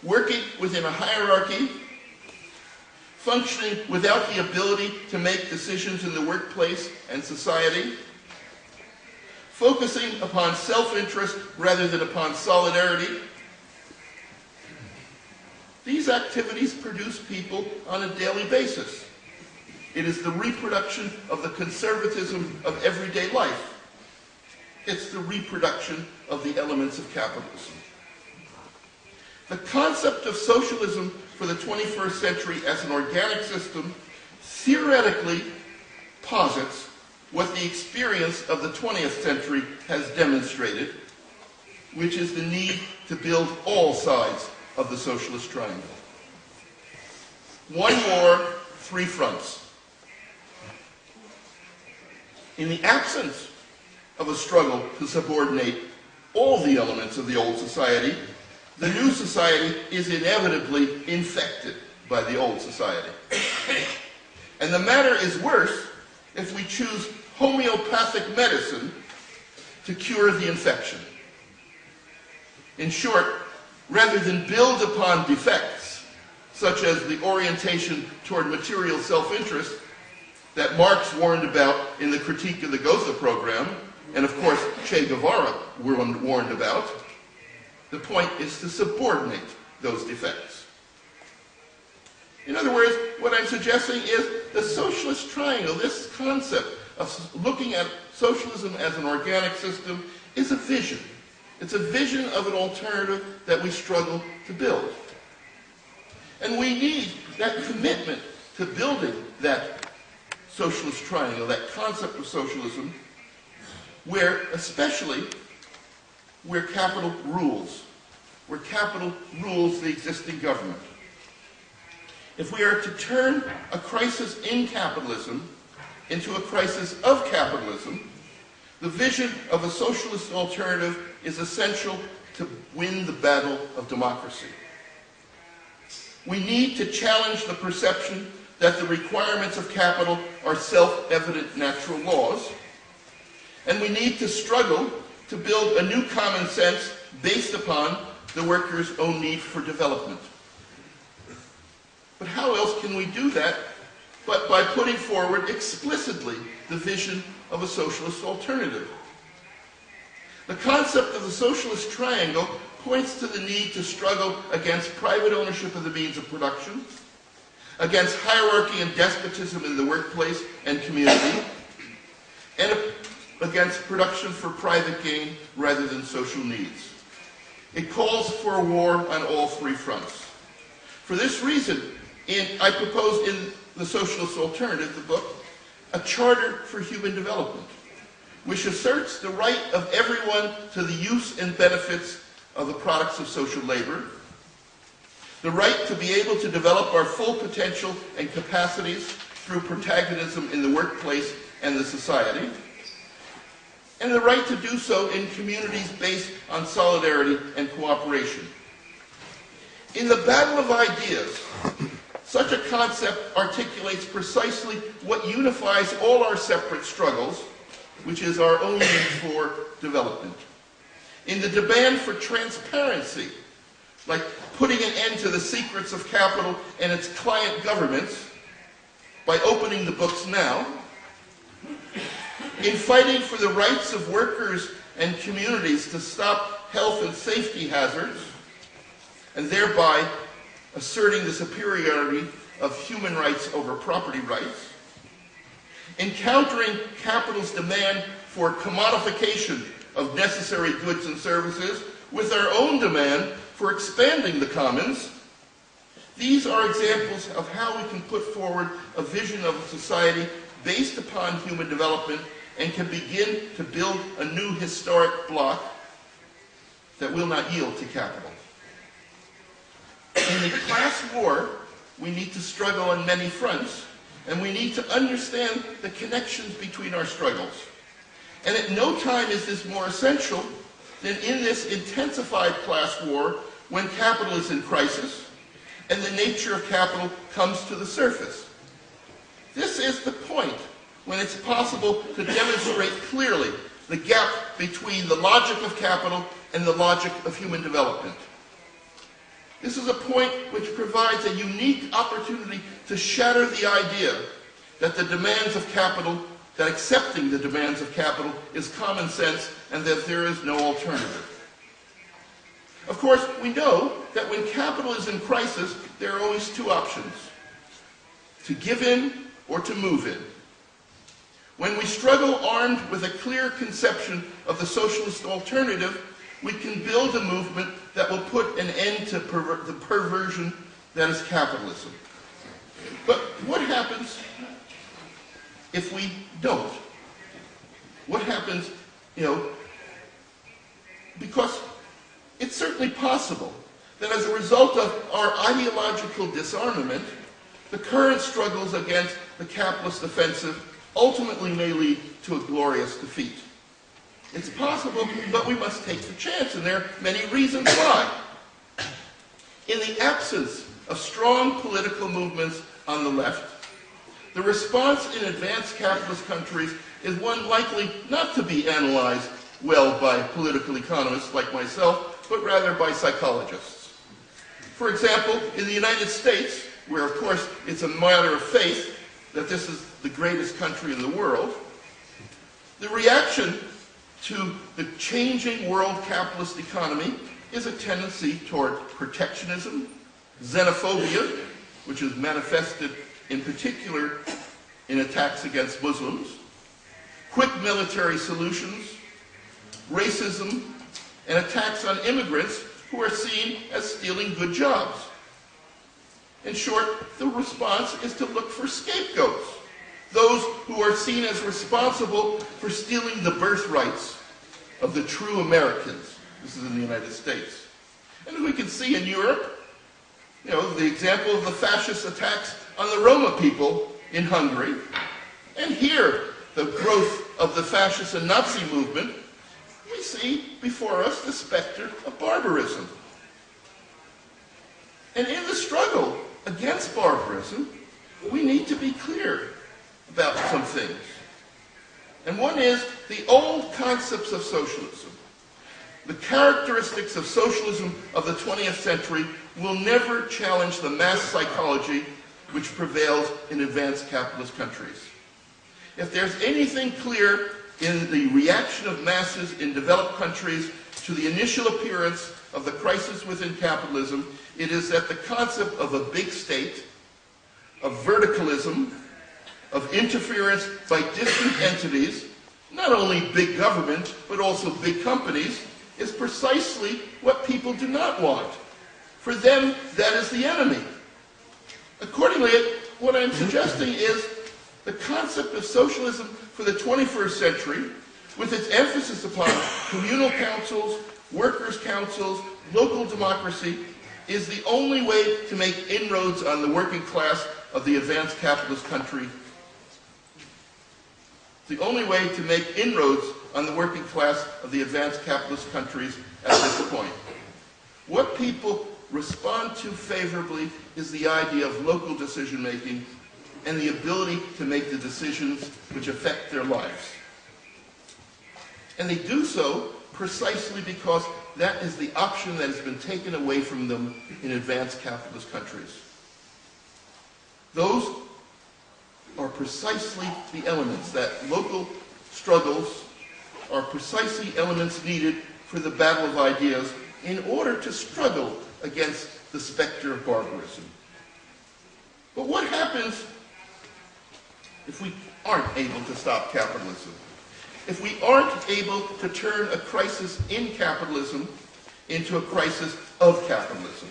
working within a hierarchy, functioning without the ability to make decisions in the workplace and society, focusing upon self-interest rather than upon solidarity. These activities produce people on a daily basis. It is the reproduction of the conservatism of everyday life. It's the reproduction of the elements of capitalism. The concept of socialism for the 21st century as an organic system theoretically posits what the experience of the 20th century has demonstrated, which is the need to build all sides of the socialist triangle. One war, three fronts. In the absence of a struggle to subordinate all the elements of the old society, the new society is inevitably infected by the old society. And the matter is worse if we choose homeopathic medicine to cure the infection. In short, rather than build upon defects, such as the orientation toward material self-interest that Marx warned about in the Critique of the Gotha program, and of course Che Guevara warned about, the point is to subordinate those defects. In other words, what I'm suggesting is the socialist triangle, this concept of looking at socialism as an organic system, is a vision. It's a vision of an alternative that we struggle to build. And we need that commitment to building that socialist triangle, that concept of socialism, especially where capital rules the existing government. If we are to turn a crisis in capitalism into a crisis of capitalism, the vision of a socialist alternative is essential to win the battle of democracy. We need to challenge the perception that the requirements of capital are self-evident natural laws, and we need to struggle to build a new common sense based upon the workers' own need for development. But how else can we do that but by putting forward explicitly the vision of a socialist alternative? The concept of the socialist triangle points to the need to struggle against private ownership of the means of production, against hierarchy and despotism in the workplace and community, and against production for private gain rather than social needs. It calls for a war on all three fronts. For this reason, I propose in The Socialist Alternative, the book, a charter for human development, which asserts the right of everyone to the use and benefits of the products of social labor, the right to be able to develop our full potential and capacities through protagonism in the workplace and the society, and the right to do so in communities based on solidarity and cooperation. In the battle of ideas, such a concept articulates precisely what unifies all our separate struggles, which is our own need for development. In the demand for transparency, like putting an end to the secrets of capital and its client governments by opening the books now, in fighting for the rights of workers and communities to stop health and safety hazards, and thereby asserting the superiority of human rights over property rights, in countering capital's demand for commodification of necessary goods and services with our own demand for expanding the commons. These are examples of how we can put forward a vision of a society based upon human development and can begin to build a new historic bloc that will not yield to capital. In the class war, we need to struggle on many fronts, and we need to understand the connections between our struggles. And at no time is this more essential than in this intensified class war when capital is in crisis and the nature of capital comes to the surface. This is the point when it's possible to demonstrate clearly the gap between the logic of capital and the logic of human development. This is a point which provides a unique opportunity to shatter the idea that that accepting the demands of capital is common sense and that there is no alternative. Of course, we know that when capital is in crisis, there are always two options: to give in or to move in. When we struggle armed with a clear conception of the socialist alternative, we can build a movement that will put an end to the perversion that is capitalism. But what happens if we don't? What happens, because it's certainly possible that as a result of our ideological disarmament, the current struggles against the capitalist offensive ultimately may lead to a glorious defeat. It's possible, but we must take the chance, and there are many reasons why. In the absence of strong political movements on the left, the response in advanced capitalist countries is one likely not to be analyzed well by political economists like myself, but rather by psychologists. For example, in the United States, where of course it's a matter of faith that this is the greatest country in the world, the reaction to the changing world capitalist economy is a tendency toward protectionism, xenophobia, which is manifested in particular in attacks against Muslims, quick military solutions, racism, and attacks on immigrants who are seen as stealing good jobs. In short, the response is to look for scapegoats, those who are seen as responsible for stealing the birthrights of the true Americans. This is in the United States. And as we can see in Europe, the example of the fascist attacks on the Roma people in Hungary, and here, the growth of the fascist and Nazi movement, we see before us the specter of barbarism. And in the struggle against barbarism, we need to be clear about some things. And one is the old concepts of socialism. The characteristics of socialism of the 20th century will never challenge the mass psychology which prevails in advanced capitalist countries. If there's anything clear in the reaction of masses in developed countries to the initial appearance of the crisis within capitalism, it is that the concept of a big state, of verticalism, of interference by distant entities, not only big government, but also big companies, is precisely what people do not want. For them, that is the enemy. Accordingly, what I'm suggesting is the concept of socialism for the 21st century, with its emphasis upon communal councils, workers' councils, local democracy, is the only way to make inroads on the working class of the advanced capitalist country. The only way to make inroads on the working class of the advanced capitalist countries at this point. What people respond to favorably is the idea of local decision-making and the ability to make the decisions which affect their lives. And they do so precisely because that is the option that has been taken away from them in advanced capitalist countries. Those are precisely the elements, that local struggles are precisely elements needed for the battle of ideas in order to struggle against the specter of barbarism. But what happens if we aren't able to stop capitalism? If we aren't able to turn a crisis in capitalism into a crisis of capitalism?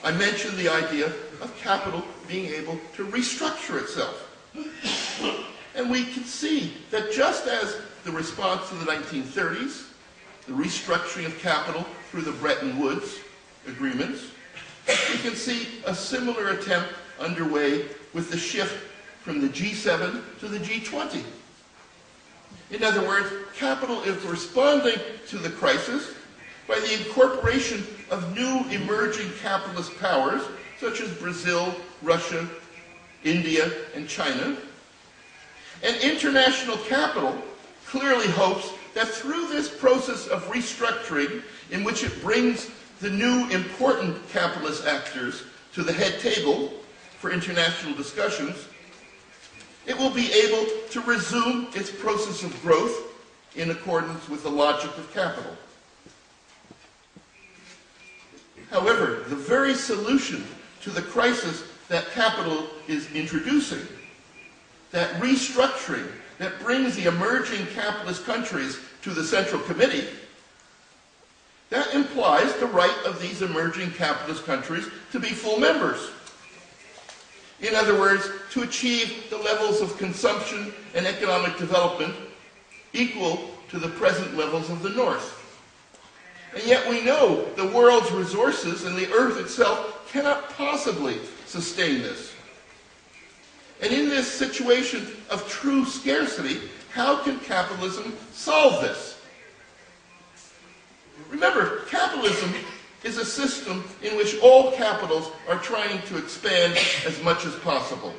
I mentioned the idea of capital being able to restructure itself. And we can see that just as the response to the 1930s, the restructuring of capital through the Bretton Woods agreements, we can see a similar attempt underway with the shift from the G7 to the G20. In other words, capital is responding to the crisis by the incorporation of new emerging capitalist powers, such as Brazil, Russia, India, and China. And international capital clearly hopes that through this process of restructuring, in which it brings the new important capitalist actors to the head table for international discussions, it will be able to resume its process of growth in accordance with the logic of capital. However, the very solution to the crisis that capital is introducing, that restructuring that brings the emerging capitalist countries to the Central Committee, that implies the right of these emerging capitalist countries to be full members. In other words, to achieve the levels of consumption and economic development equal to the present levels of the North. And yet we know the world's resources and the Earth itself cannot possibly sustain this. And in this situation of true scarcity, how can capitalism solve this? Remember, capitalism is a system in which all capitals are trying to expand as much as possible.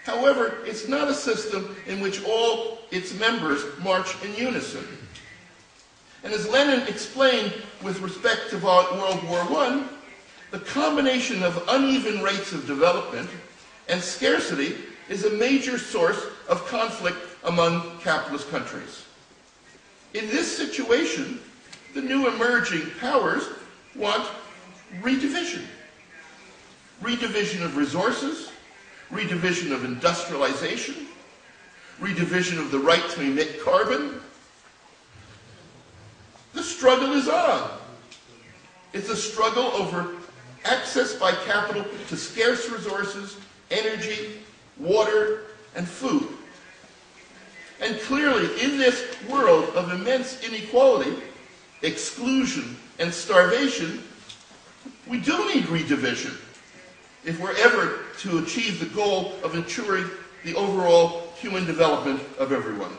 However, it's not a system in which all its members march in unison. And as Lenin explained with respect to World War I, the combination of uneven rates of development and scarcity is a major source of conflict among capitalist countries. In this situation, the new emerging powers want redivision. Redivision of resources, redivision of industrialization, redivision of the right to emit carbon. The struggle is on. It's a struggle over access by capital to scarce resources, energy, water, and food. And clearly, in this world of immense inequality, exclusion, and starvation, we do need redivision if we're ever to achieve the goal of ensuring the overall human development of everyone.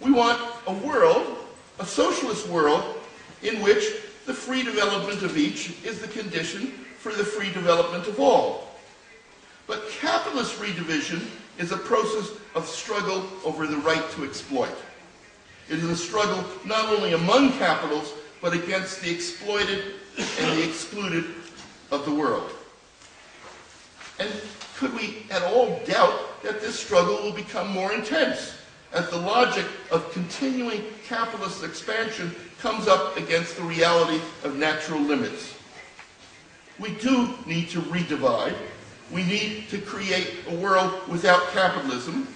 We want a world, a socialist world, in which the free development of each is the condition for the free development of all. But capitalist redivision is a process of struggle over the right to exploit. It is a struggle not only among capitals, but against the exploited and the excluded of the world. And could we at all doubt that this struggle will become more intense as the logic of continuing capitalist expansion comes up against the reality of natural limits? We do need to redivide. We need to create a world without capitalism.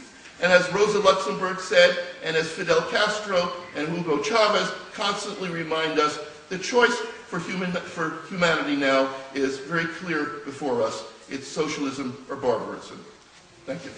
And as Rosa Luxemburg said, and as Fidel Castro and Hugo Chavez constantly remind us, the choice for humanity now is very clear before us. It's socialism or barbarism. Thank you.